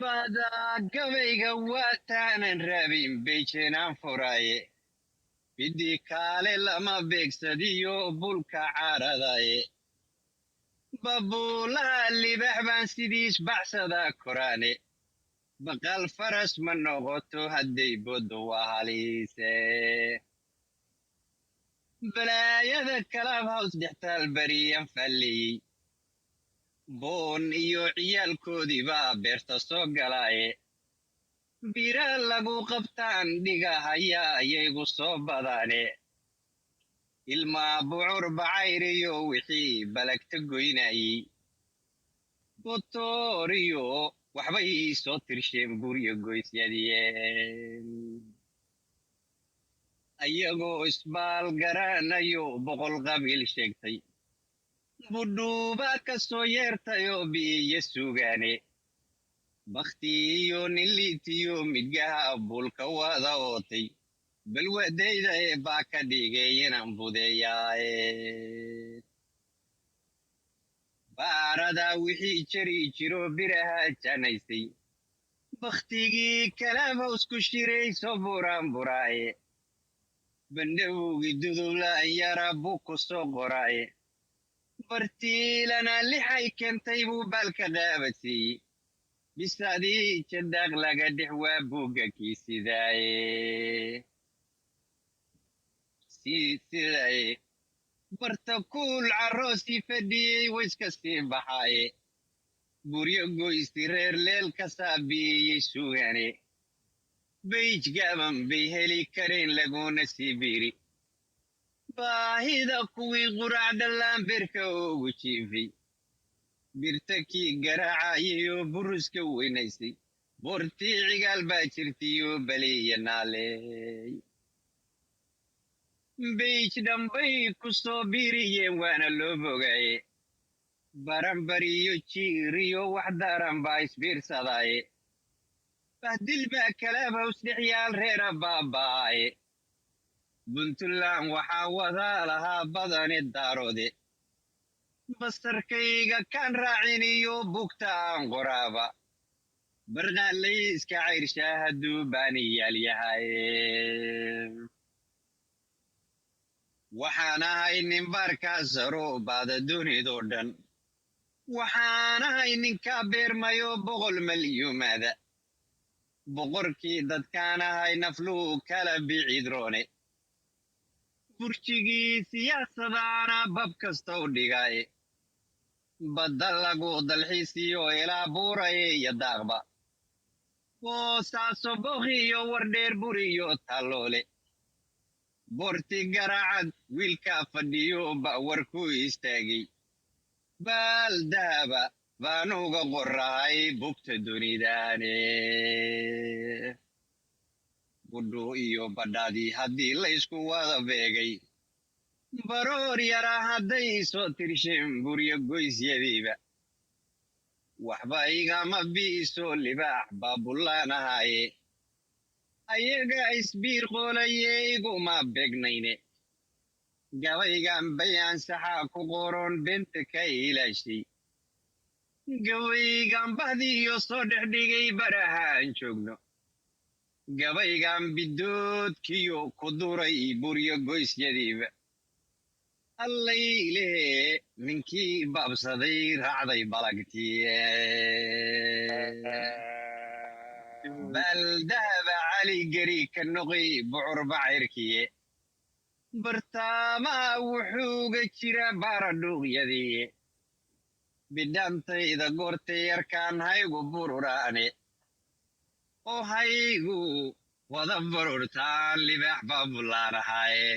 bada gabayga waataanan raabin bayjeenaan furaaye bidii kaale lama beegsadiyo bulka caaradaye babuulaha libax baan sidiis baxsadaa koraane baqal faras ma noqoto hadday boddo waa haliise balaayada kalaab haws dhextaal bariyan falliyey boon iyo ciyaalkoodii baa beerta soo galaaye bira lagu qabtaan dhigahayaa ayaygu soo badaane ilmaa bucur bacayriyo wixii balagta goynayey botooriyo waxbay soo tirsheen guryo goysyadiyeen ayagoo isbaal garanayo boqol qabiil sheegtay budhuubaa ka soo yeertayoo biiyo sugaane bakhtiiyo ninliitiyo midgaha bulka wada ootay balwadayda ee baa ka dhigay inaan budeeyaaye baaradaa wixii jari jiro biraha janaysay bakhtigii kalaabhaws ku shiray soo buraan buraaye bandhowgii dudublaan yara buu ku soo qoraaye bartiilana lixay keentay buu baalka qaabadsiiyey bisadii jadaaq laga dhex waa buugga kii sidaaye barta kuul carroosii fadhiyey wayska sii baxaaye buryo goysi reer leel ka saabiiyey sugane bayj gaaban bay heli kareen laguna sii biri baahida kuwii qurac dhallaan berka ugu jiifay birta kii garaacayayoo buruska weynaysay boortii cigaal baa jirtayoo baliya naaleey bayj dhambay ku soo biiriyeen waana loo bogaaye baranbariyo jiiriyo wax daran baa isbiirsadaaye bahdil baa kalaabhaws dhexyaal reera baaba'aaye puntland waxaa wadaa lahaa badane daaroode basarkayga kaan raaciniyo bugta aan qoraaba barqaalayska cayrshaa hadduu baaniyaal yahaye waxaan ahay nin baarkaa saro baada dunidoo dhan waxaan ahay ninkaa beermayo boqol malyuumaada boqorkii dadkaan ahay nafluu kala bicidroone burjigii siyaasadaana bab kasta u dhigaaye badda lagu dalxiisiyo ilaa buuraye iyo daaqba boosaaso bokhiyo wardheer buriyo talloole boorti garaacad wiilkaa fadhiyo ba'war ku istaagay baaldahaba baanuga qorahay bugta dunidaane budhu iyo badhaadii haddii laysku wada beegay baroor yara hadday soo tirsheen buryo goysyadiiba waxba igama bi'iso libaax baabulaan ahaaye ayaga isbiir qoolaye iguma beegnayne gabaygan bayaan saxaa ku qoron benta ka ilaashay gabaygan bahdiyo soo dhexdhigay barahaan joogno gabaygan bidoodkiyo ku duray buryo goysyadiiba allaylehe ninkii baabsaday raacday balagtiye baaldahaba cali geri ka noqay bucur bacayrkiye bartaamaha wuxuuga jira baaradhuuqyadiye bidhaantayda goortay yarkaan haygu bururaane oo haygu wada bururtaan libaax baabulaanahaye